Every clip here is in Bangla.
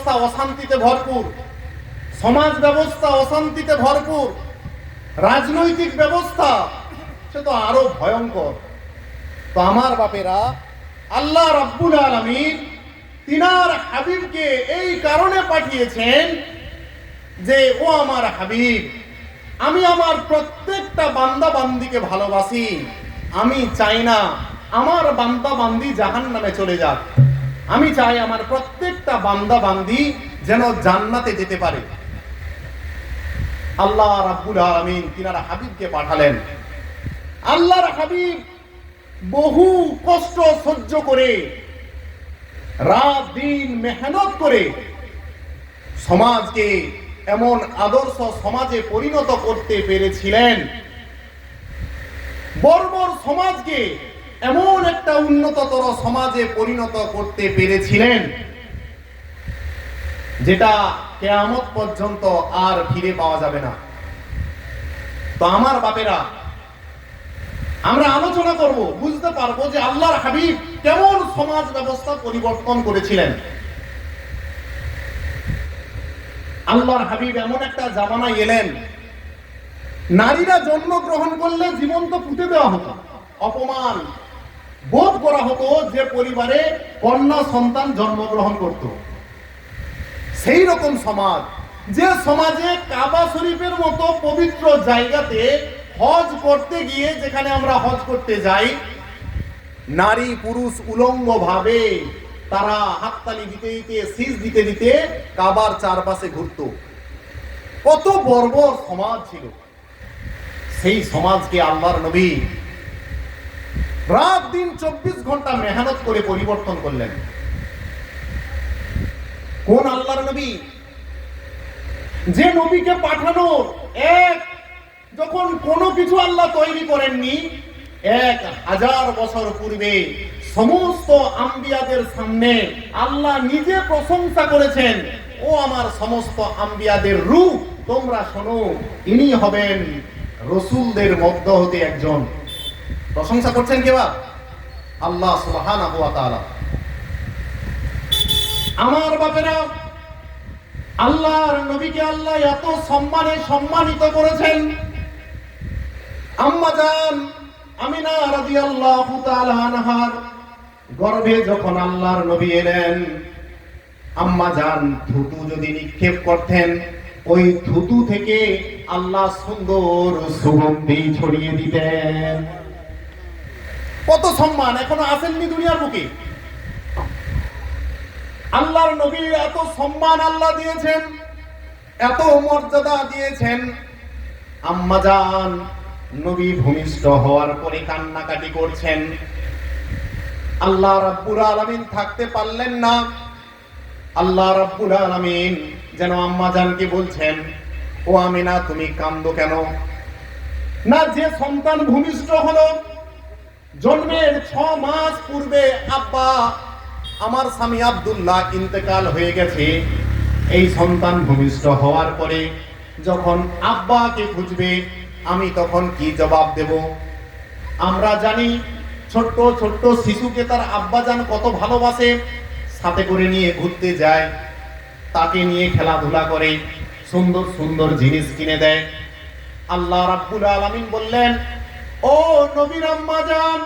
ব্যবস্থা অশান্তিতে ভরপুর, সমাজ ব্যবস্থা অশান্তিতে ভরপুর, রাজনৈতিক ব্যবস্থা সে তো আরো ভয়ঙ্কর। তো আমার বাপেরা, আল্লাহ রাব্বুল আলামিন তিনার হাবিবকে এই কারণে পাঠিয়েছেন যে ও আমার হাবিব, আমি আমার প্রত্যেকটা বান্দা বান্দিকে ভালোবাসি। আমি চাই না আমার বান্দা বান্দি জাহান্নামে চলে যাক। আমি চাই আমার প্রত্যেকটা বান্দা বান্দি যেন জান্নাতে যেতে পারে। আল্লাহ রাব্বুল আলামিন তিনার হাবিবকে পাঠালেন। আল্লাহর হাবিব বহু কষ্ট সহ্য করে, রাত দিন মেহনত করে সমাজকে এমন আদর্শ সমাজে পরিণত করতে পেরেছিলেন, বর্বর সমাজকে এমন একটা উন্নততর সমাজে পরিণত করতে পেরেছিলেন যেটা কিয়ামত পর্যন্ত আর ফিরে পাওয়া যাবে না। তো আমার বাপেরা, আমরা আলোচনা করব, বুঝতে পারবো যে আল্লাহর হাবিব কেমন সমাজ ব্যবস্থা পরিবর্তন করেছিলেন। আল্লাহর হাবিব এমন একটা জামানায় এলেন, নারীরা জন্মগ্রহণ করলে জীবন্ত পুঁতে দেওয়া হতো, অপমান বোধ করা হতো যে পরিবারে কন্যা সন্তান জন্মগ্রহণ করত। সেই রকম সমাজ, যে সমাজে কাবা শরীফের মতো পবিত্র জায়গাতে হজ করতে গিয়ে, যেখানে আমরা হজ করতে যাই, নারী পুরুষ উলঙ্গ ভাবে তারা হাততালি দিতে দিতে, শীষ দিতে দিতে কাবার চারপাশে ঘুরত। কত বর্বর সমাজ ছিল। সেই সমাজকে আল্লাহর নবী রাত দিন 24 ঘন্টা মেহনত করে পরিবর্তন করলেন। কোন আল্লাহর নবী? যে নবীকে পাঠানোর যখন কোনো কিছু আল্লাহ তৈরি করেননি, 1000 বছর পূর্বে সমস্ত আম্বিয়াদের সামনে আল্লাহ নিজে প্রশংসা করেছেন, ও আমার সমস্ত আম্বিয়াদের রূপ, তোমরা শোনো, ইনি হবেন রসুলদের মধ্য হতে একজন। প্রশংসা করছেন কেবা? আল্লাহ সুবহানাহু ওয়া তাআলা। আমার বাপেরা, আল্লাহর নবীকে আল্লাহ এত সম্মানে সম্মানিত করেছেন। আম্মা জান আমিনা রাদিয়াল্লাহু তাআলা আনহার গর্ভে যখন আল্লাহর নবী এলেন, আম্মা জান থুতু যদি নিক্ষেপ করতেন, ওই থুতু থেকে আল্লাহ সুন্দর সুগন্ধি ছড়িয়ে দিতেন। কত সম্মান! এখনো আসেননি দুনিয়ার বুকে। আল্লাহর নবী এত সম্মান আল্লাহ দিয়েছেন, এত মর্যাদা দিয়েছেন। আম্মা জান নবী ভূমিষ্ঠ হওয়ার পরে কান্নাকাটি করছেন। আল্লাহ রাব্বুল আলামিন থাকতে পারলেন না। আল্লাহ রাব্বুল আলামিন যেন আম্মা জানকে বলছেন, ও আমিনা, তুমি কাঁদো কেন? না, যে সন্তান ভূমিষ্ঠ হলো, জন্মের 6 মাস পূর্বে আব্বা আমার স্বামী আব্দুল্লাহ ইন্তেকাল হয়ে গেছে। এই সন্তান ভূমিষ্ঠ হওয়ার পরে যখন আব্বাকে খুঁজবে, আমি তখন কি জবাব দেব? আমরা জানি ছোট্ট ছোট্ট শিশুকে তার আব্বাজান কত ভালোবাসে, সাথে করে নিয়ে ঘুরতে যায়, তাকে নিয়ে খেলাধুলা করে, সুন্দর সুন্দর জিনিস কিনে দেয়। আল্লাহ রাব্বুল আলামিন বললেন, ও নবীর আম্মা জান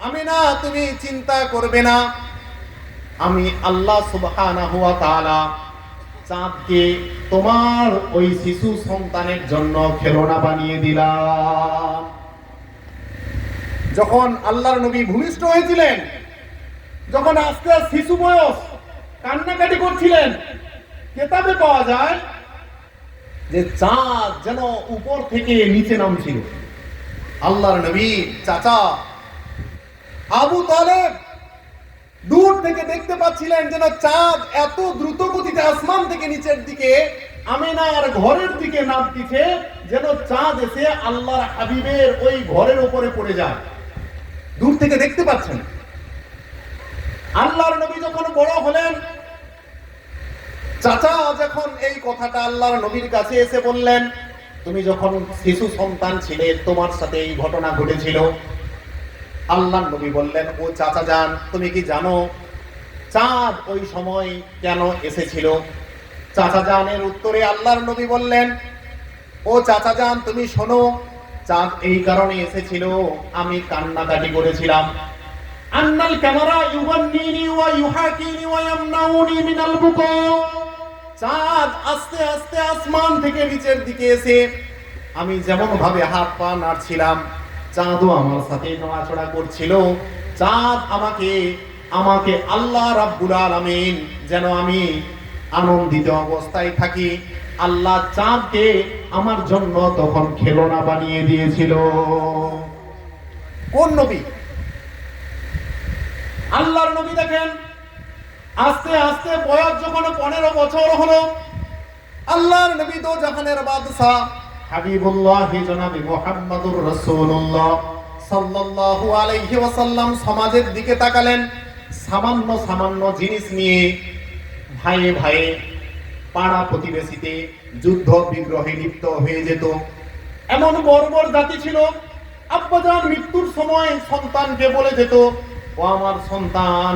আমিনা, তুমি চিন্তা করবে না, আমি আল্লাহ সুবহানাহু ওয়া তাআলা চাঁদকে তোমার ওই শিশু সন্তানের জন্য খেলনা বানিয়ে দিলাম। যখন আল্লাহর নবী ভূমিষ্ঠ হয়েছিলেন, যখন আস্তে আস্তে শিশু বয়স, কান্নাকাটি করছিলেন, কিতাবে পাওয়া যায় যে চাঁদ যেন উপর থেকে নিচে নামছিল। আল্লাহর নবী চাচা আবু তালেব দূর থেকে দেখতে পাচ্ছিলেন যেন চাঁদ এত দ্রুত গতিতে আসমান থেকে নিচের দিকে আমিনার ঘরের দিকে নামতিছে, যেন চাঁদ এসে আল্লাহর হাবিবের ওই ঘরের উপরে পড়ে যায়। দূর থেকে দেখতে পাচ্ছেন। আল্লাহর নবী যখন বড় হলেন, চাচা যখন এই কথাটা আল্লাহর নবীর কাছে এসে বললেন, তুমি যখন শিশু সন্তান ছিলে তোমার সাথে এই ঘটনা ঘটেছিল। আল্লাহর নবী বললেন, ও চাচা জান, তুমি কি জানো চাঁদ ওই সময় কেন এসেছিল? চাচা জানের উত্তরে আল্লাহর নবী বললেন, ও চাচা জান, তুমি শোনো, চাঁদ এই কারণে এসেছিল, আমি কান্নাকাটি করেছিলাম। আন্নাল ক্যামেরা ইউগান্নিনি ওয়া ইউহাকিনি ওয়া ইয়ামনাউনি মিনাল বুকা। চাঁদ আস্তে আস্তে আসমান থেকে নিচের দিকে এসে আমি যেমন ভাবে হাত পা নাড়ছিলাম, চাঁদও আমার সাথে নড়াচড়া করছিল। চাঁদ আমাকে আল্লাহ রাব্বুল আলামিন যেন আমি আনন্দিত অবস্থায় থাকি, আল্লাহ চাঁদকে আমার জন্য তখন খেলনা বানিয়ে দিয়েছিল। কোন নবী? আল্লাহর নবী। দেখেন, আস্তে আস্তে বয়স যখন 15 বছর হলো, আল্লাহর নবী তো জাহানের বাদশা হাবিবুল্লাহ জনাবে মুহাম্মদুর রাসূলুল্লাহ সাল্লাল্লাহু আলাইহি ওয়াসাল্লাম সমাজের দিকে তাকালেন। সামান্য সামান্য জিনিস নিয়ে ভাইয়ে ভাইয়ে, পাড়া প্রতিবেশীতে যুদ্ধ বিগ্রহে লিপ্ত হয়ে যেত। এমন বর্বর জাতি ছিল, আব্বাজান মৃত্যুর সময় সন্তানকে বলে যেত, ও আমার সন্তান,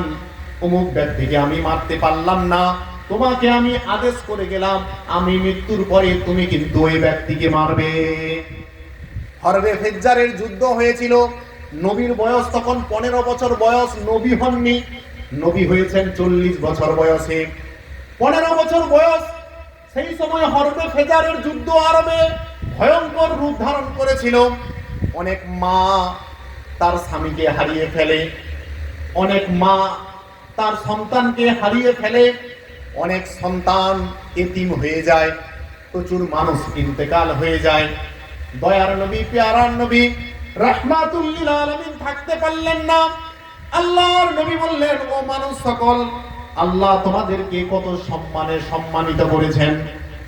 অমুক ব্যক্তিকে আমি মারতে পারলাম না, তোমাকে আমি আদেশ করে গেলাম, আমি মৃত্যুর পরে তুমি কিন্তু ওই ব্যক্তিকে মারবে। হরবে ফেজ্জারের যুদ্ধ হয়েছিল। নবীর বয়স তখন 15 বছর বয়স, নবী হননি, নবী হয়েছেন 40 বছর বয়সে। 15 বছর বয়স, সেই সময় হরবে ফেজারের যুদ্ধ আরবে ভয়ঙ্কর রূপ ধারণ করেছিল। অনেক মা তার স্বামীকে হারিয়ে ফেলে, অনেক মা তার সন্তানকে হারিয়ে ফেলে, অনেক সন্তান এতিম হয়ে যায়, প্রচুর মানুষ ইন্তেকাল হয়ে যায়। দয়ার নবী, পেয়ারার নবী রাহমাতুল লিল আলামিন থাকতে পারলেন না। আল্লাহর নবী বললেন, ও মানুষ সকল, আল্লাহ তোমাদেরকে কত সম্মানে সম্মানিত করেছেন।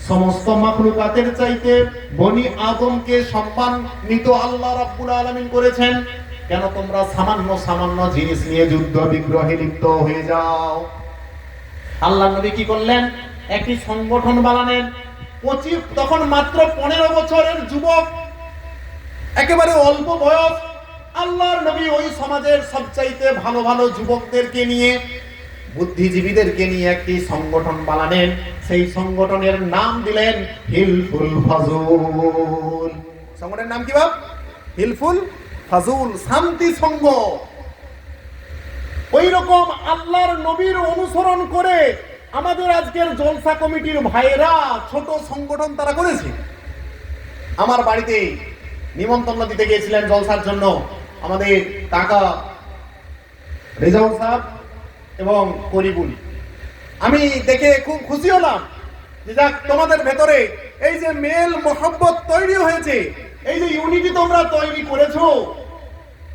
সমস্ত মাখলুকাতের চাইতে বনি আদমকে সম্মানিত আল্লাহ রাব্বুল আলামিন করেছেন। কেন তোমরা সামান্য সামান্য জিনিস নিয়ে যুদ্ধ বিগ্রহে লিপ্ত হয়ে যাও? আল্লাহ নবী কি করলেন? একটি সংগঠন বানালেন। তখন মাত্র 15 বছরের যুবক, একেবারে অল্প বয়স। আল্লাহর নবী ওই সমাজের সবচাইতে ভালো ভালো যুবকদেরকে নিয়ে, বুদ্ধিজীবীদেরকে নিয়ে একটি সংগঠন বানালেন। সেই সংগঠনের নাম দিলেন হিলফুল ফাজুল। সংগঠনের নাম কি বাপ? হিলফুল ফাজুল, শান্তি সংঘ। ওই রকম আল্লাহর নবীর অনুসরণ করে আমাদের আজকের জলসা কমিটির ভাইয়েরা ছোট সংগঠন তারা করেছে। আমার বাড়িতে নিমন্ত্রণ দিতে গিয়েছিলেন জলসার জন্য আমাদের কাকা রেজাউল সাহেব এবং করিবুল। আমি দেখে খুব খুশি হলাম যে যাক, তোমাদের ভেতরে এই যে মেল মোহাব্বত তৈরি হয়েছে, এই যে ইউনিটি তোমরা তৈরি করেছো,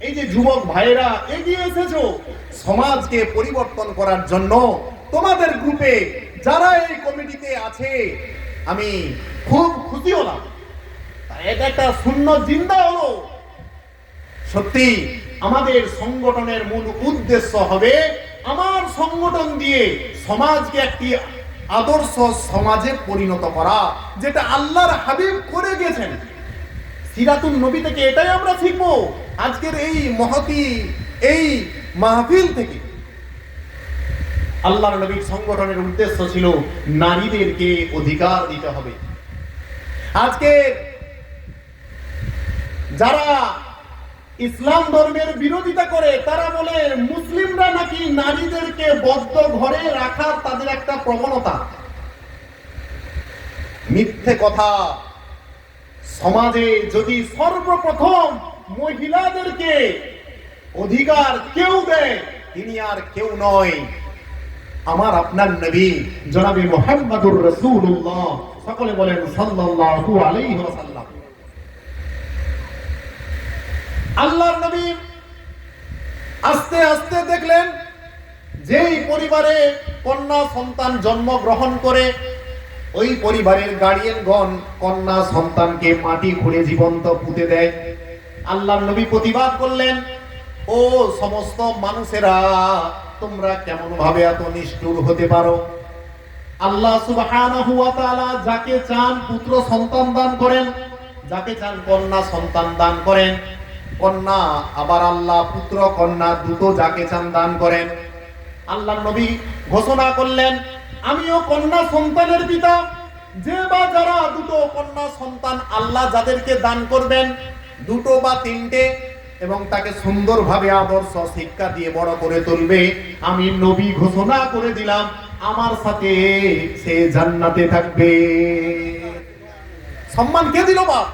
এই যে যুবক ভাইয়েরা এগিয়ে এসেছো সমাজকে পরিবর্তন করার জন্য, তোমাদের গ্রুপে যারা এই কমিটিতে আছে, আমি খুব খুশি হলাম। এটা একটা শূন্য জিন্দা হলো। সত্যি আমাদের সংগঠনের মূল উদ্দেশ্য হবে আমার সংগঠন দিয়ে সমাজকে একটি আদর্শ সমাজে পরিণত করা, যেটা আল্লাহর হাবিব করে গেছেন। সিরাতুন নবী থেকে এটাই আমরা শিখবো আজকের এই মহতি এই মাহফিল থেকে। আল্লাহর নবীর সংগঠনের উদ্দেশ্য ছিল নারীদেরকে অধিকার দিতে হবে। আজকে যারা ইসলাম ধর্মের বিরোধিতা করে, তারা বলে মুসলিমরা নাকি নারীদেরকে বদ্ধ ঘরে রাখার তাদের একটা প্রবণতা। মিথ্যে কথা। সমাজে যদি সর্বপ্রথম মহিলাদেরকে অধিকার কেউ দেয়, তিনি আর কেউ নয়, আমার আপনার নবী জনাবে মুহাম্মদুর রাসূলুল্লাহ। সকলে বলেন সাল্লাল্লাহু আলাইহি ওয়াসাল্লাম। আল্লাহর নবী আস্তে আস্তে দেখলেন যেই পরিবারে কন্যা সন্তান জন্মগ্রহণ করে, ওই পরিবারের গার্ডিয়ানগণ কন্যা সন্তানকে মাটি খুঁড়ে জীবন্ত পুঁতে দেয়। আল্লাহর নবী প্রতিবাদ করলেন, ও সমস্ত মানুষেরা, তোমরা কেমন ভাবে এত নিষ্ঠুর হতে পারো? আল্লাহ সুবহানাহু ওয়া তাআলা যাকে চান পুত্র সন্তান দান করেন, যাকে চান কন্যা সন্তান দান করেন। কন্যা আবার আল্লাহ পুত্র কন্যা দুটো যাকে চান দান করেন। আল্লাহ নবী ঘোষণা করলেন, আমিও কন্যা সন্তানের পিতা। যে বা যারা দুটো কন্যা সন্তান আল্লাহ যাদেরকে দান করবেন, দুটো বা তিনটে, এবং তাকে সুন্দরভাবে আদর্শ শিক্ষা দিয়ে বড় করে তুলবে, আমি নবী ঘোষণা করে দিলাম আমার সাথে সে জান্নাতে থাকবে। সম্মান কে দিল বাপ?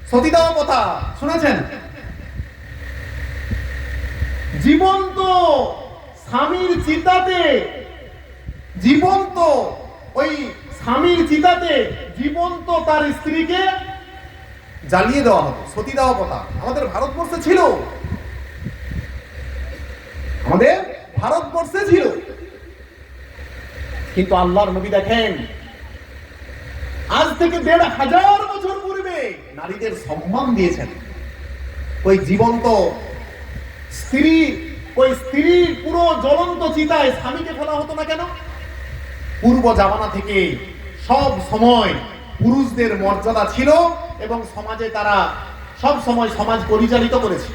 সতী দেওয়া কথা শুনেছেন? জীবন্ত স্বামীর চিতাতে, জীবন্ত ওই স্বামীর চিতাতে জীবন্ত তার স্ত্রীকে জ্বালিয়ে দেওয়া হতো। সতী দেওয়া কথা আমাদের ভারতবর্ষে ছিল, আমাদের ভারতবর্ষে ছিল। কিন্তু আল্লাহর নবী দেখেন, আজ থেকে ১৫০০ বছর পূর্বে নারীদের সম্মান দিয়েছেন। ওই জীবন্ত স্ত্রী, ওই স্ত্রী পুরো জ্বলন্ত চিতায় স্বামীকে ফেলা হতো না কেন? পূর্ব জামানা থেকে সব সময় পুরুষদের মর্যাদা ছিল এবং সমাজে তারা সব সময় সমাজ পরিচালিত করেছে।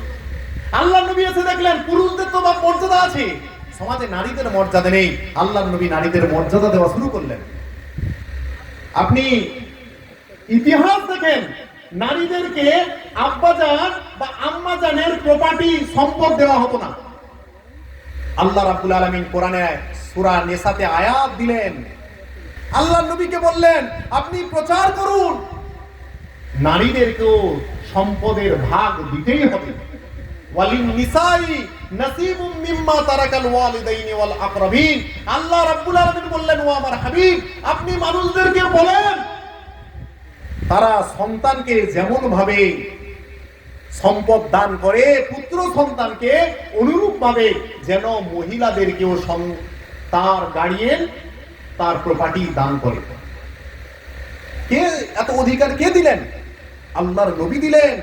আল্লাহ নবী এসে দেখলেন পুরুষদের তো বা মর্যাদা আছে, সমাজে নারীদের মর্যাদা নেই। আল্লাহ নবী নারীদের মর্যাদা দেওয়া শুরু করলেন। আপনি ইতিহাস দেখেন, নারীদেরকে আব্বাজান বা আম্মাজানের প্রপার্টি সম্পদ দেওয়া হতো না। আল্লাহ রাব্বুল আলামিন কোরআনে সূরা নিসাতে আয়াত দিলেন, আল্লাহ নবীকে বললেন আপনি প্রচার করুন, নারীদেরকেও সম্পদের ভাগ দিতেই হবে। ওয়ালিন নিসাই নাসিবুম মিম্মা তারাকাল ওয়ালিদাইনি ওয়াল আকরাবিন। আল্লাহ রাব্বুল আলামিন বললেন, ও আমার হাবিব, আপনি মানুষদেরকে বলেন তারা সন্তানকে যেমন ভাবে সম্পদ দান করে পুত্র সন্তানকে, অনুরূপ ভাবে যেন মহিলাদেরকেও তার গার্ডিয়ান, তার প্রপার্টি দান করে। কে এত অধিকার কে দিলেন? আল্লাহর নবী দিলেন।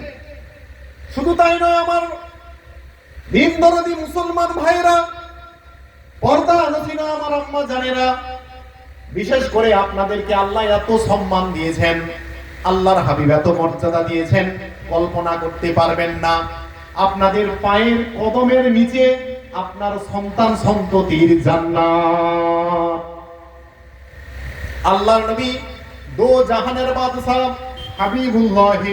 শুধু তাই নয়, আমার দিন দরদি মুসলমান ভাইরা, পর্দা নসিনা আমার আম্মা জানেরা, বিশেষ করে আপনাদেরকে আল্লাহ এত সম্মান দিয়েছেন, আল্লাহর হাবিব এত মর্যাদা দিয়েছেন, কল্পনা করতে পারবেন না। আপনাদের পায়ের কদমের নিচে আপনার সন্তান সন্ততির জান্নাত। আল্লাহর নবী দো জাহানের বাদশা হাবিবুল্লাহ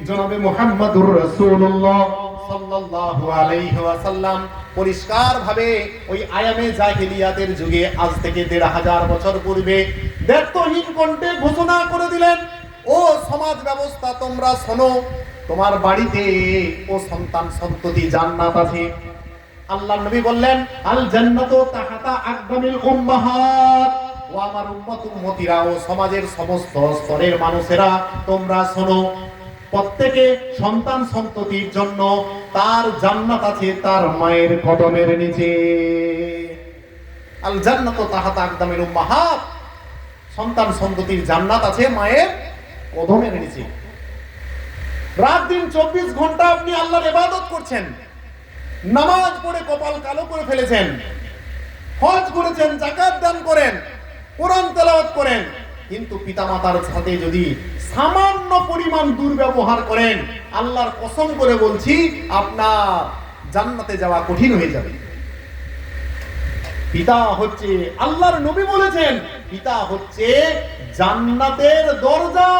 জনাবে মুহাম্মদুর রাসূলুল্লাহ সাল্লাল্লাহু আলাইহি ওয়াসাল্লাম পরিষ্কার ভাবে ওই আয়ামে জাহিলিয়াতের যুগে আজ থেকে ১৫০০ বছর পূর্বে দ্ব্যর্থহীন কণ্ঠে ঘোষণা করে দিলেন, ও সমাজ ব্যবস্থা তোমরা শোনো, তোমার বাড়িতে ও সন্তান সন্ততি জান্নাত আছে। আল্লাহ নবী বললেন, আল জান্নাতু তাহাতা আকদামিল উম্মাহাত। ও আমার উম্মত উম্মতিরা ও সমাজের সমস্ত স্তরের মানুষেরা তোমরা শোনো, প্রত্যেকে সন্তান সন্ততির জন্য তার জান্নাত আছে তার মায়ের কদমের নিচে। আল জান্নাতু তাহাতা আকদামিল উম্মাহাত, সন্তান সন্ততির জান্নাত আছে মায়ের কদমের নিচে। রাত দিন ২৪ ঘন্টা আপনি আল্লাহর ইবাদত করছেন, নামাজ পড়ে কপাল কালো করে ফেলেছেন, হজ করেছেন, যাকাত দান করেন, কোরআন তেলাওয়াত করেন, কিন্তু পিতামাতার সাথে যদি সামান্য পরিমাণ দুর্ব্যবহার করেন, আল্লাহর কসম করে বলছি আপনার জান্নাতে যাওয়া কঠিন হয়ে যাবে। পিতা হচ্ছে, আল্লাহর নবী বলেছেন, পিতা হচ্ছে জান্নাতের দরজা।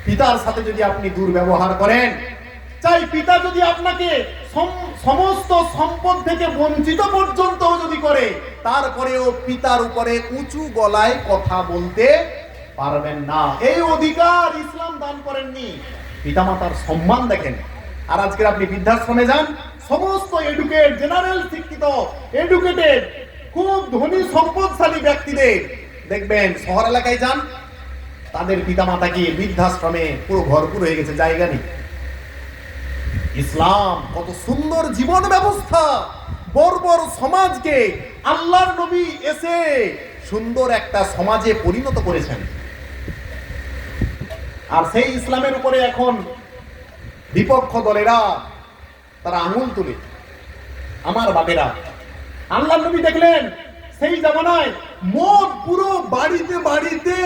পিতার সাথে যদি আপনি দুর্ব্যবহার করেন, চাই পিতা যদি আপনাকে সমস্ত সম্পদ থেকে বঞ্চিত পর্যন্ত যদি করে, তারপরেও পিতার উপরে উঁচু গলায় কথা বলতে পারবেন না। এই অধিকার ইসলাম দান করেননি। পিতামাতার সম্মান দেখেন। আর আজকে আপনি বৃদ্ধাশ্রমে যান, সমস্ত এডুকেট, জেনারেল শিক্ষিত, এডুকেটেড, খুব ধনী সম্পদশালী ব্যক্তিদের দেখবেন, শহর এলাকায় যান, তাদের পিতামাতাকে বৃদ্ধাশ্রমে পুরো ভরপুর হয়ে গেছে, জায়গা নেই। ইসলাম কত সুন্দর জীবন ব্যবস্থা, বর্বর সমাজকে আল্লাহর নবী এসে সুন্দর একটা সমাজে পরিণত করেছেন। আর সেই ইসলামের উপরে এখন বিপক্ষ দলেরা তারা আঙুল তুলে। আমার বাপেরা, আল্লাহর নবী দেখলেন সেই জামানায় মদ পুরো বাড়িতে বাড়িতে,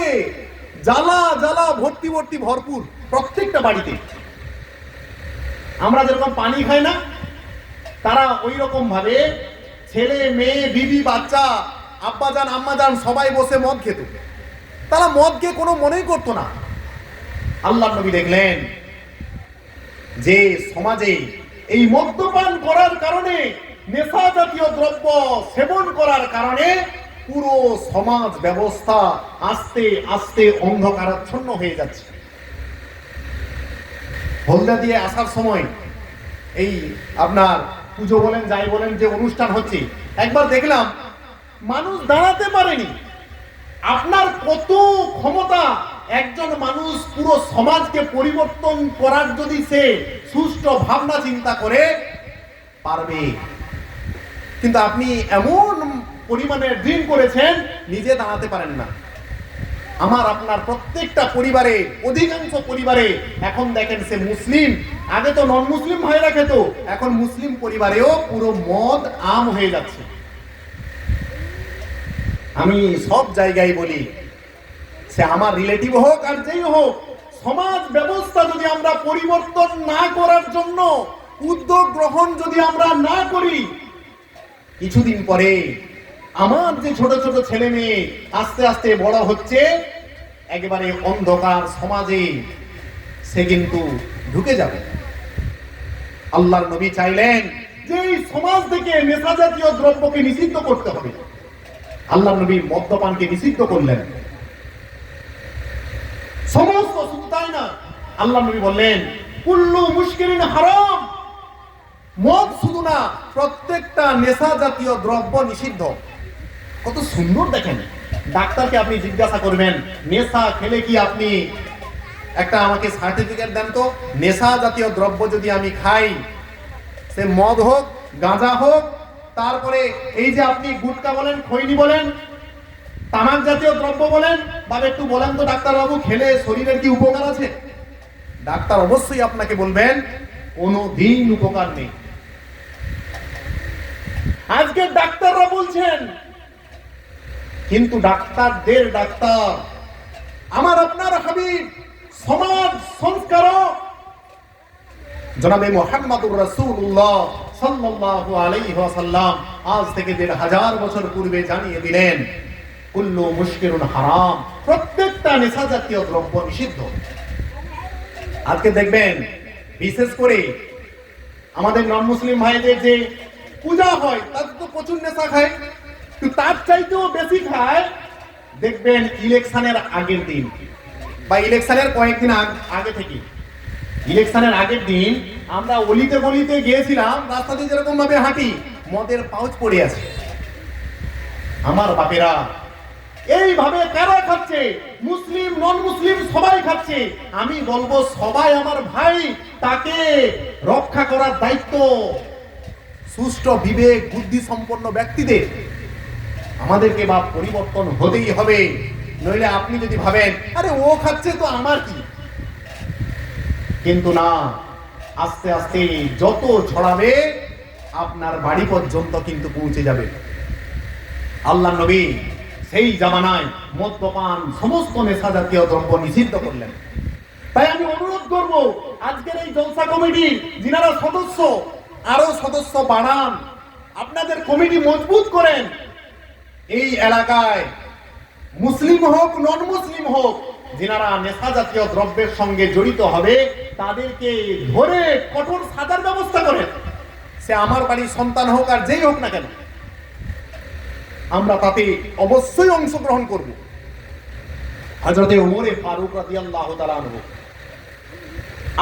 জ্বালা জ্বালা ভর্তি ভর্তি ভরপুর, প্রত্যেকটা বাড়িতে। আমরা যেরকম পানি খাই না, তারা ওই রকম ভাবে ছেলে মেয়ে বিবি বাচ্চা আব্বাজান আম্মাজান সবাই বসে মদ খেত, তারা মদকে কোনো মনেই করতো না। আল্লাহর নবী দেখলেন যে সমাজে এই মদ্যপান করার কারণে, নেশা জাতীয় দ্রব্য সেবন করার কারণে পুরো সমাজ ব্যবস্থা আস্তে আস্তে অন্ধকারাচ্ছন্ন হয়ে যাচ্ছে। হলদা দিয়ে আসার সময় এই আপনার পুজো বলেন যাই বলেন যে অনুষ্ঠান হচ্ছে, একবার দেখলাম মানুষ দাঁড়াতে পারেনি। আপনার কত ক্ষমতা, একজন মানুষ পুরো সমাজকে পরিবর্তন করার যদি সে সুষ্ঠু ভাবনা চিন্তা করে পারবে, কিন্তু আপনি এমন পরিমাণে ড্রিম করেছেন নিজে দাঁড়াতে পারেন না। আমার আপনার প্রত্যেকটা পরিবারে, অধিকাংশ পরিবারে এখন দেখেন সে মুসলিম, আগে তো নন মুসলিম ভাইরা খেত, এখন মুসলিম পরিবারেও পুরো মদ আম হয়ে যাচ্ছে। আমি সব জায়গায় বলি, সে আমার রিলেটিভ হোক আর যেই হোক, সমাজ ব্যবস্থা যদি আমরা পরিবর্তন না করার জন্য উদ্যোগ গ্রহণ যদি আমরা না করি, কিছুদিন পরে আমার যে ছোট ছোট ছেলে মেয়ে আস্তে আস্তে বড় হচ্ছে, একেবারে অন্ধকার সমাজে সে কিন্তু ঢুকে যাবে। আল্লাহর নবী চাইলেন যে এই সমাজ থেকে নেশা জাতীয় দ্রব্যকে নিষিদ্ধ করতে হবে। আল্লাহর নবী মদ্যপানকে নিষিদ্ধ করলেন। সমস্ত শুধু তাই না, আল্লাহর নবী বললেন কুল্লু মুশকিরিন হারাম। মদ শুধু না, প্রত্যেকটা নেশা জাতীয় দ্রব্য নিষিদ্ধ। কত সুন্দর দেখেন, ডাক্তারকে আপনি জিজ্ঞাসা করবেন নেশা খেলে কি আপনি একটা আমাকে সার্টিফিকেট দেন তো, নেশা জাতীয় দ্রব্য যদি আমি খাই, সে মদ হোক গাঁজা হোক, তারপরে এই যে আপনি গুটকা বলেন খৈনি বলেন তামাক জাতীয় দ্রব্য বলেন, বা একটু বলেন তো ডাক্তারবাবু খেলে শরীরের কি উপকার আছে? ডাক্তার অবশ্যই আপনাকে বলবেন কোনো দিন উপকার নেই। আজকে ডাক্তাররা বলছেন, কিন্তু ডাক্তারদের ডাক্তার আমার আপনার হাবিব সমাজ সংস্কারক জনাবে মুহাম্মদুর রাসূলুল্লাহ সাল্লাল্লাহু আলাইহি ওয়াসাল্লাম আজ থেকে ১৫০০ বছর পূর্বে জানিয়ে দিলেন কুল্লু মুশকিরুন হারাম, প্রত্যেকটা নেশা জাতীয় দ্রব্য নিষিদ্ধ। আজকে দেখবেন বিশেষ করে আমাদের নন মুসলিম ভাইদের যে পূজা হয় তাতে তো প্রচুর নেশা খায়, কিন্তু তার চাইতেও বেশি খায় দেখবেন ইলেকশনের আগের দিন বা ইলেকশনের কয়েকদিন আগে থেকে। ইলেকশনের আগের দিন আমরা অলিতে গলিতে গিয়েছিলাম, রাস্তাতে যেরকম ভাবে হাঁটি মদের পাউচ পড়ে আছে। আমার বাপেরা এইভাবে কারা খাচ্ছে? মুসলিম নন মুসলিম সবাই খাচ্ছে। আমি বলবো সবাই আমার ভাই, তাকে রক্ষা করার দায়িত্ব সুষ্ঠু বিবেক বুদ্ধি সম্পন্ন ব্যক্তিদের। আমাদেরকে বা পরিবর্তন হতেই হবে, নইলে আপনি যদি ভাবেন আরে ও খাচ্ছে তো আমার কি, কিন্তু না, আস্তে আস্তে যত ছড়াবে আপনার বাড়ি পর্যন্ত কিন্তু পৌঁছে যাবে। আল্লাহ নবী সেই জামানায় মদ্যপান সমস্ত নেশা জাতীয় দ্রব্য নিষিদ্ধ করলেন। তাই আমি অনুরোধ করব আজকের এই জলসা কমিটির যিনারা সদস্য, আরো সদস্য বাড়ান, আপনাদের কমিটি মজবুত করেন। এই এলাকায় মুসলিম হোক নন মুসলিম হোক, যিনারা নেশা জাতীয় দ্রব্যের সঙ্গে জড়িত হবে তাদেরকে ধরে কঠোর সাজার ব্যবস্থা করেন। সে আমার বাড়ির সন্তান হোক আর যেই হোক না কেন, আমরা তাতে অবশ্যই অংশগ্রহণ করব। হযরতে ওমরে ফারুক রাদিয়াল্লাহু তাআলা আনহু,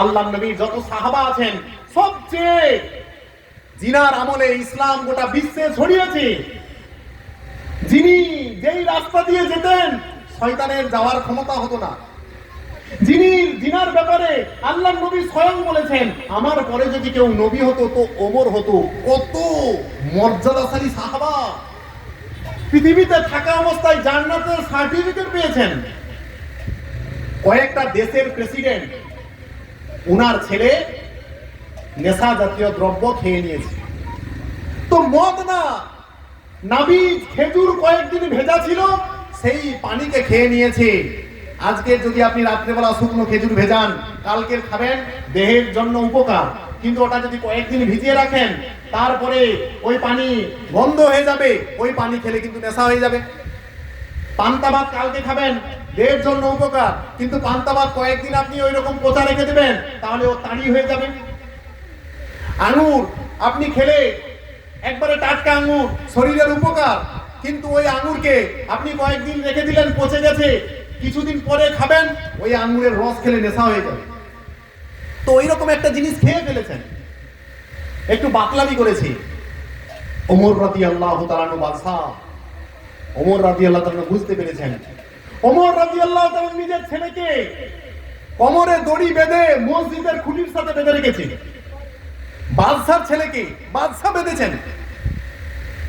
আল্লাহর নবী যত সাহাবা আছেন সবচেয়ে জিনার আমলে ইসলাম গোটা বিশ্বে ছড়িয়েছে, যিনি যেই রাস্তা দিয়ে যেতেন শয়তানের যাওয়ার ক্ষমতা হতো না, যিনি জিনার ব্যাপারে আল্লাহর নবী স্বয়ং বলেছেন আমার পরে যদি কেউ নবী হতো তো ওমর হতো। কত মর্যাদাশালী সাহাবা, পৃথিবীতে থাকা অবস্থায় জান্নাতের সার্টিফিকেট পেয়েছেন। কয়েকটা দেশের প্রেসিডেন্ট, উনার ছেলে নেশা জাতীয় দ্রব্য খেয়ে নিয়েছে। তো মদ না, নাবিজ খেজুর কয়েকদিন ভেজা ছিল, সেই পানিকে খেয়ে নিয়েছে। আজকে যদি আপনি রাত্রেবেলা শুকনো খেজুর ভেজান, কালকের খাবেন, দেহের জন্য উপকার, কিন্তু ওটা যদি কয়েকদিন ভিজিয়ে রাখেন তারপরে ওই পানি বন্ধ হয়ে যাবে, ওই পানি খেলে কিন্তু নেশা হয়ে যাবে। পান্তা ভাত কালকে খাবেন, দেহের জন্য উপকার, কিন্তু পান্তা ভাত কয়েকদিন আপনি ওই রকম পচা রেখে দেবেন, তাহলে ও তাড়ি হয়ে যাবে। আঙুর আপনি খেলে একবারে টাটকা আঙুর, শরীরের উপকার, কিন্তু ওই আঙুরকে আপনি কয়েকদিন রেখে দিলেন, পচে গেছে, কিছুদিন পরে খাবেন, ওই আঙুরের রস খেলে নেশা হয়ে যাবে। তো ওই রকম একটা জিনিস খেয়ে ফেলেছেন, একটু বাতলামি করেছি। ওমর রাদিয়াল্লাহু তাআলা আনহু বাদশা, ওমর রাদিয়াল্লাহু তাআলা বুঝতে পেরেছেন। ওমর রাদিয়াল্লাহু তাআলা নিজের ছেলেকে কোমরে দড়ি বেঁধে মসজিদের খুঁটির সাথে বেঁধে রেখেছে। বাদশার ছেলেকে বাদশা বেঁধেছেন।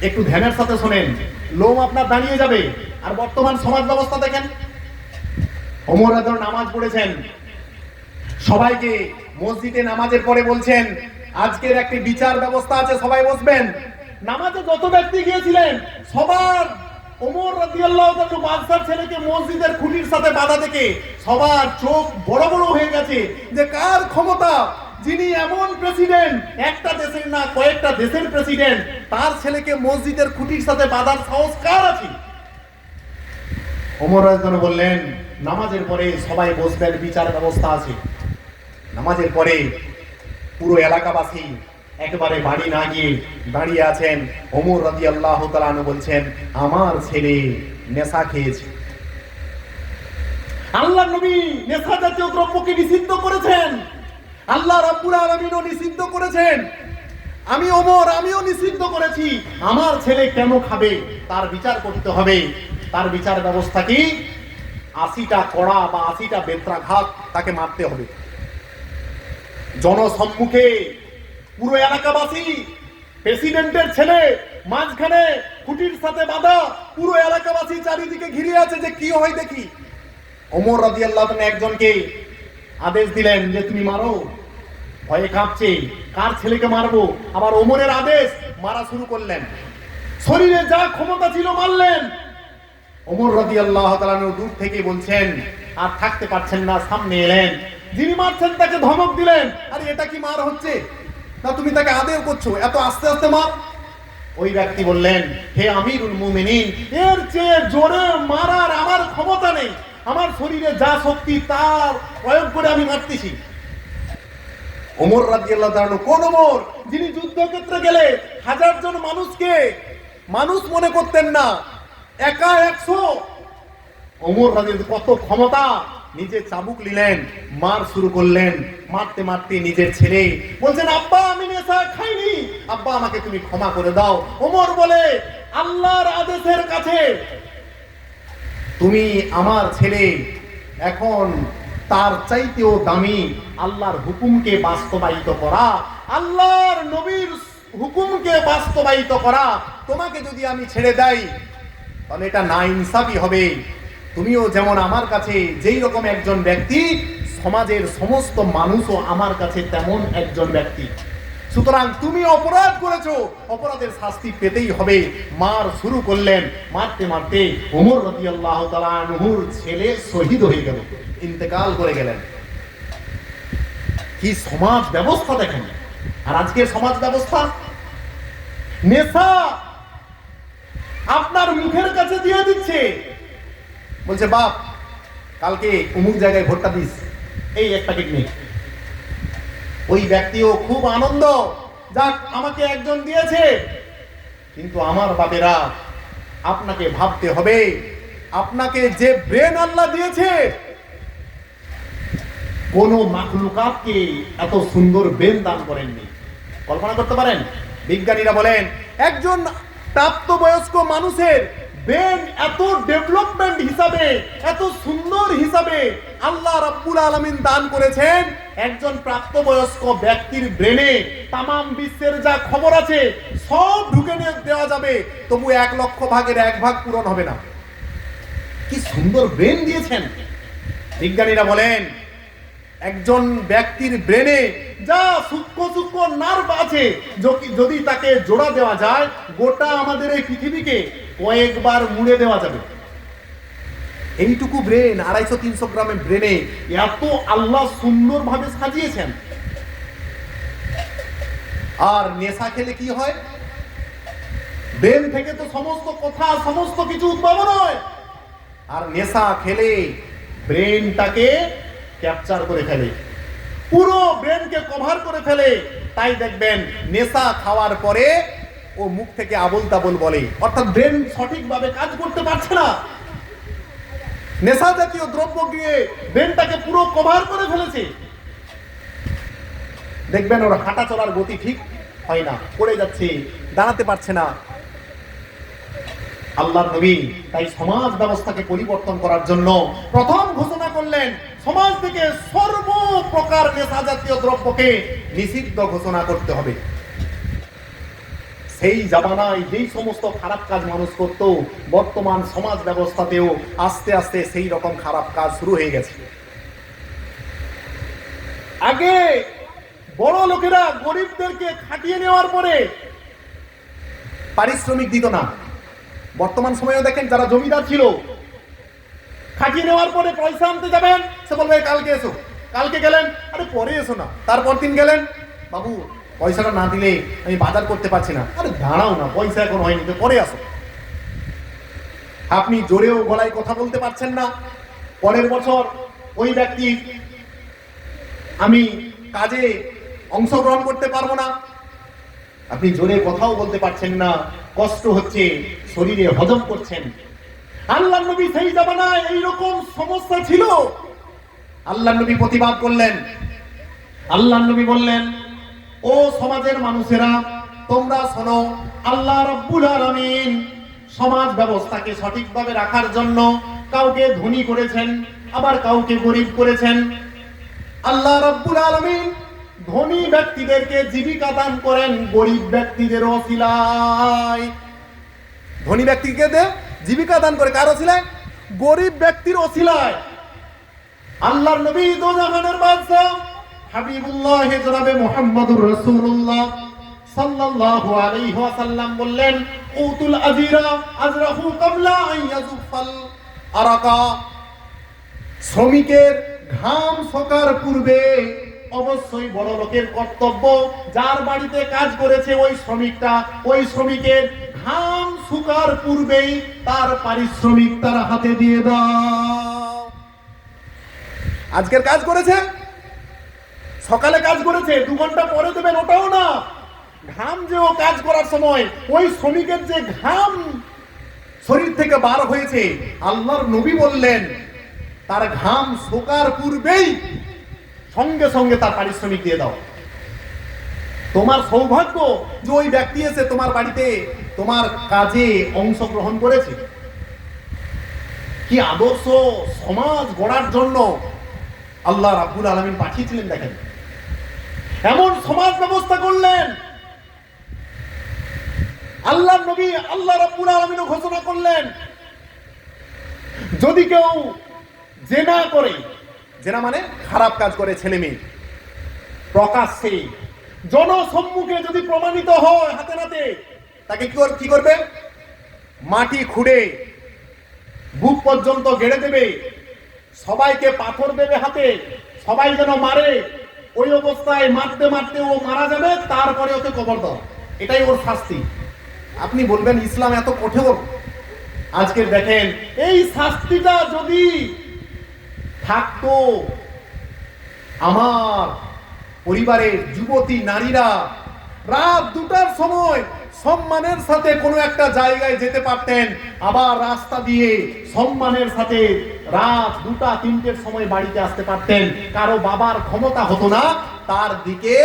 একটু ধ্যানের সাথে শোনেন, লোম আপনার দাঁড়িয়ে যাবে। আর বর্তমান সমাজ ব্যবস্থা দেখেন, ওমর রাদিয়াল্লাহু নামাজ পড়েছেন, সবাইকে মসজিদে নামাজের পরে বলছেন আজকের একটি বিচার ব্যবস্থা আছে, সবাই বসবেন। নামাজে যত ব্যক্তি গিয়েছিলেন সবার ওমর রাদিয়াল্লাহু তাআলা বাদশার ছেলেকে মসজিদের খুঁটির সাথে বাঁধা দেখে সবার চোখ বড় বড় হয়ে গেছে, যে কার ক্ষমতা, যিনি এমন প্রেসিডেন্ট, একটা দেশের না কয়েকটা দেশের প্রেসিডেন্ট, তার ছেলেকে মসজিদের খুঁটির সাথে বাঁধার সাহস কার আছে? ওমর রাদিয়াল্লাহু বললেন নামাজের পরে সবাই বসবেন, বিচার ব্যবস্থা আছে। নামাজের পরে পুরো এলাকাবাসী একবারে বাড়ি না গিয়ে দাঁড়িয়ে আছেন। ওমর রাদিয়াল্লাহু তাআলা আনহু বলছেন আমার ছেলে নেশা খেয়েছে। আল্লাহ নবী নেশা জাতীয় দ্রব্যকে নিষিদ্ধ করেছেন, আল্লাহ রাব্বুল আলামিনও নিষিদ্ধ করেছেন, আমি ওমর আমিও নিষিদ্ধ করেছি। আমার ছেলে কেন খাবে তার বিচার করতে হবে। তার বিচার ব্যবস্থা কি? ৮০টা কড়া বা ৮০টা বেত্রাঘাত তাকে মারতে হবে। জনসম্মুখে পুরো এলাকাবাসী, প্রেসিডেন্টের ছেলে মাঝখানে খুঁটির সাথে বাঁধা, পুরো এলাকাবাসী চারিদিকে ঘিরে আছে যে কি হয় দেখি। ওমর রাদিয়াল্লাহু তাআলা একজনকে আদেশ দিলেন যে তুমি মারো, ভয়ে কাঁপছে, কার ছেলেকে মারবো। আবার ওমরের আদেশ, মারা শুরু করলেন, শরীরে যা ক্ষমতা ছিল মারলেন। ওমর রাদিয়াল্লাহু তাআলা দূর থেকে বলছেন আর থাকতে পারছেন না, সামনে এলেন, যিনি মারছেন তাকে ধমক দিলেন, আরে এটা কি মার হচ্ছে না, তুমি তাকে আদেশ করছো, এত আস্তে আস্তে মার। ওই ব্যক্তি বললেন হে আমিরুল মুমিনিন, এর চেয়ে জোরে মারার আমার ক্ষমতা নেই, আমার শরীরে যা শক্তি তার প্রয়োগ করে আমি মারতেছি। ওমর রাদিয়াল্লাহু তাআলা কোন ওমর, যিনি যুদ্ধক্ষেত্রে গেলে 1000 জন মানুষকে মানুষ মনে করতেন না, একা 100। ওমর রাদিয়াল্লাহু কত ক্ষমতা, নিজে চাবুক নিলেন, মার শুরু করলেন। মারতে মারতে নিজের ছেলে বলছেন আব্বা আমি নেশা খাইনি, আব্বা আমাকে তুমি ক্ষমা করে দাও। ওমর বলে আল্লাহর আদেশের কাছে তুমি আমার ছেলে, এখন তার চাইতেও দামি আল্লাহর হুকুমকে বাস্তবায়িত করা, আল্লাহর নবীর হুকুমকে বাস্তবায়িত করা। তোমাকে যদি আমি ছেড়ে দেই তাহলে এটা না ইনসাফি হবে। তুমিও যেমন আমার কাছে যেই রকম একজন ব্যক্তি, সমাজের সমস্ত মানুষও আমার কাছে তেমন একজন ব্যক্তি। সুতরাং তুমি অপরাধ করেছো, অপরাধের শাস্তি পেতেই হবে। মার শুরু করলেন, মারতে মারতে ওমর রাদিয়াল্লাহু তাআলা আনহুর ছেলে শহীদ হয়ে গেল, ইন্তেকাল করে গেলেন। কি সমাজ ব্যবস্থা দেখেন। আর আজকের সমাজ ব্যবস্থা, নেশা আপনার মুখের কাছে দিয়ে দিচ্ছে, বলছে বাপ কালকে অমুক জায়গায় ভোটটা দিস, এই এক প্যাকেট নে। ওই ব্যক্তিও খুব আনন্দ, যাক আমাকে একজন দিয়েছে। কিন্তু আমার বাপেরা, আপনাকে ভাবতে হবে, আপনাকে যে ব্রেন আল্লাহ দিয়েছে, কোন মাখলুকাতকে এত সুন্দর ব্রেন দান করেননি। কল্পনা করতে পারেন? বিজ্ঞানীরা বলেন একজন প্রাপ্তবয়স্ক মানুষের ব্রেন এত ডেভেলপমেন্ট হিসাবে, এত সুন্দর হিসাবে আল্লাহ রাব্বুল আলামিন দান করেছেন। একজন প্রাপ্তবয়স্ক ব্যক্তির ব্রেনে তামাম বিশ্বের যা খবর আছে সব ঢুকে দেওয়া যাবে, তবু 1 লক্ষ ভাগের 1 ভাগ পূরণ হবে না। কি সুন্দর ব্রেন দিয়েছেন। বিজ্ঞানীরা বলেন একজন ব্যক্তির ব্রেনে যা সূক্ষ্ম সূক্ষ্ম নার্ভ আছে, যদি তাকে জোড়া দেওয়া যায়, গোটা আমাদের এই পৃথিবীকে কয়েকবার মুড়ে দেওয়া যাবে। এইটুকু ব্রেন, 250-300 গ্রামের ব্রেনে এত আল্লাহ সুন্দরভাবে সাজিয়েছেন। আর নেশা খেলে কি হয়? ব্রেন থেকে তো সমস্ত কথা সমস্ত কিছু উদ্ভাবন হয়, আর নেশা খেলে ব্রেনটাকে ক্যাপচার করে ফেলে, পুরো ব্রেনকে কভার করে ফেলে। তাই দেখবেন নেশা খাওয়ার পরে ও মুখ থেকে আবোল তাবোল বলে, অর্থাৎ ব্রেন সঠিকভাবে কাজ করতে পারছে না। নেশা জাতীয় দ্রব্য গিয়ে ব্রেনটাকে পুরো কভার করে ফেলেছে। দেখবেন ওর হাঁটা চলার গতি ঠিক হয় না, পড়ে যাচ্ছে, দাঁড়াতে পারছে না। আল্লাহর নবী তাই সমাজ ব্যবস্থাকে পরিবর্তন করার জন্য প্রথম ঘোষণা করলেন, সমাজ থেকে সর্বপ্রকার নেশা জাতীয় দ্রব্যকে নিষিদ্ধ ঘোষণা করতে হবে। সেই জামানায় যেই সমস্ত খারাপ কাজ মানুষ করত, বর্তমান সমাজ ব্যবস্থাতেও আস্তে আস্তে সেই রকম খারাপ কাজ শুরু হয়ে গেছে। আগে বড় লোকেরা গরিবদেরকে খাটিয়ে নেওয়ার পরে পারিশ্রমিক দিত না। বর্তমান সময়েও দেখেন যারা জমিদার ছিল, খাটিয়ে নেওয়ার পরে পয়সা আনতে যাবেন, সে বলবে কালকে এসো। কালকে গেলেন, আরে পরে এসো না। তারপর দিন গেলেন, বাবু পয়সাটা না দিলে আমি বাজার করতে পারছি না। আরে দাঁড়াও না, পয়সা এখন হয়নি, তো পরে আসো। আপনি জোরেও গলায় কথা বলতে পারছেন না। পরের বছর ওই ব্যক্তি আমি কাজে অংশগ্রহণ করতে পারবো না। আপনি জোরে কথাও বলতে পারছেন না, কষ্ট হচ্ছে, শরীরে হজম করছেন। আল্লাহর নবী সেই জামানায় এইরকম সমস্যা ছিল। আল্লাহর নবী প্রতিবাদ করলেন। আল্লাহর নবী বললেন, ও সমাজের মানুষেরা, তোমরা শোনো, আল্লাহ রাব্বুল আলামিন সমাজ ব্যবস্থাকে সঠিকভাবে রাখার জন্য কাউকে ধনী করেছেন, আবার কাউকে গরিব করেছেন। আল্লাহ রাব্বুল আলামিন ধনী ব্যক্তিদেরকে জীবিকা দান করেন গরিব ব্যক্তিদের ওসিলায়। ধনী ব্যক্তিকে জীবিকা দান করে কার ওসিলায়? গরিব ব্যক্তির ওসিলায়। আল্লাহর নবী দো জাহানের বাদশা হাবিবুল্লাহ জনাবে মুহাম্মদুর রাসূলুল্লাহ সাল্লাল্লাহু আলাইহি ওয়াসাল্লাম বললেন, উতুল আজিরা আজরাহু ক্বাবলা আন ইয়াজুফাল আরাকা। শ্রমিকের ঘাম শোকার পূর্বে অবশ্যই বড় লোকের কর্তব্য, যার বাড়িতে কাজ করেছে ওই শ্রমিকটা, ওই শ্রমিকের ঘাম শুকার পূর্বেই তার পারিশ্রমিক তার হাতে দিয়ে দাও। আজকের কাজ করেছে, সকালে কাজ করেছে, 2 ঘন্টা পরে দেবেন, ওটাও না। ঘাম যে ও কাজ করার সময় ওই শ্রমিকের যে ঘাম শরীর থেকে বার হয়েছে, আল্লাহর নবী বললেন তার ঘাম শুকার পূর্বেই সঙ্গে সঙ্গে তার পারিশ্রমিক দিয়ে দাও। তোমার সৌভাগ্য যে ওই ব্যক্তি এসে তোমার বাড়িতে তোমার কাজে অংশগ্রহণ করেছে। কি আদর্শ সমাজ গড়ার জন্য আল্লাহ রাব্বুল আলামিন পাঠিয়েছিলেন। দেখেন এমন সমাজ ব্যবস্থা করলেন। আল্লাহর নবী আল্লাহ রাব্বুল আলামিনও ঘোষণা করলেন, যদি কেউ জেনা করে, জেনা মানে খারাপ কাজ করে ছেলে মেয়ে, প্রকাশ্যে জনসম্মুখে যদি প্রমাণিত হয় হাতে নাতে, তাকে কি করবে? মাটি খুঁড়ে বুক পর্যন্ত গেড়ে দেবে, সবাইকে পাথর দেবে হাতে, সবাই যেন মারে। ওই অবস্থায় মারতে মারতে ও মারা যাবে, তারপরে ওকে কবর দাও। এটাই ওর শাস্তি। আপনি বলবেন ইসলাম এত কঠোর। আজকে দেখেন এই শাস্তিটা যদি থাকতো, আমার পরিবারের যুবতী নারীরা রাত 2টার সময় সম্মানের সাথে কোনো একটা জায়গায় যেতে পারতেন, আবার রাস্তা দিয়ে সম্মানের সাথে রাত 2টা 3টের সময় বাড়িতে আসতে পারতেন। কারো বাবার ক্ষমতা হতো না তার দিকে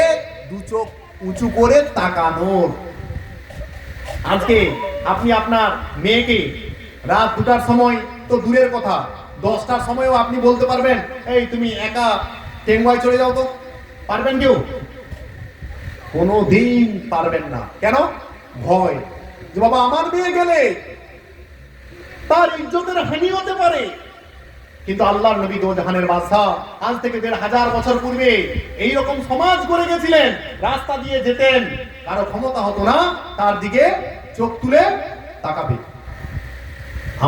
2 চোখ উঁচু করে তাকানোর। আজকে আপনি আপনার মেয়েকে রাত 2টার সময় তো দূরের কথা, 10টার সময়ও আপনি বলতে পারবেন, এই তুমি একা টেঙ্গুয়ায় চলে যাও তো? পারবেন কেউ? কোনোদিন পারবেন না। কেন? ভয় যে বাবা আমার মেয়ে গেলে তার ইজ্জতের হানি হতে পারে। কিন্তু আল্লাহর নবী দো জাহানের বাদশা আজ থেকে 1500 বছর পূর্বে এইরকম সমাজ গড়ে গেছিলেন। রাস্তা দিয়ে যেতেন, কারো ক্ষমতা হতো না তার দিকে চোখ তুলে তাকাবে।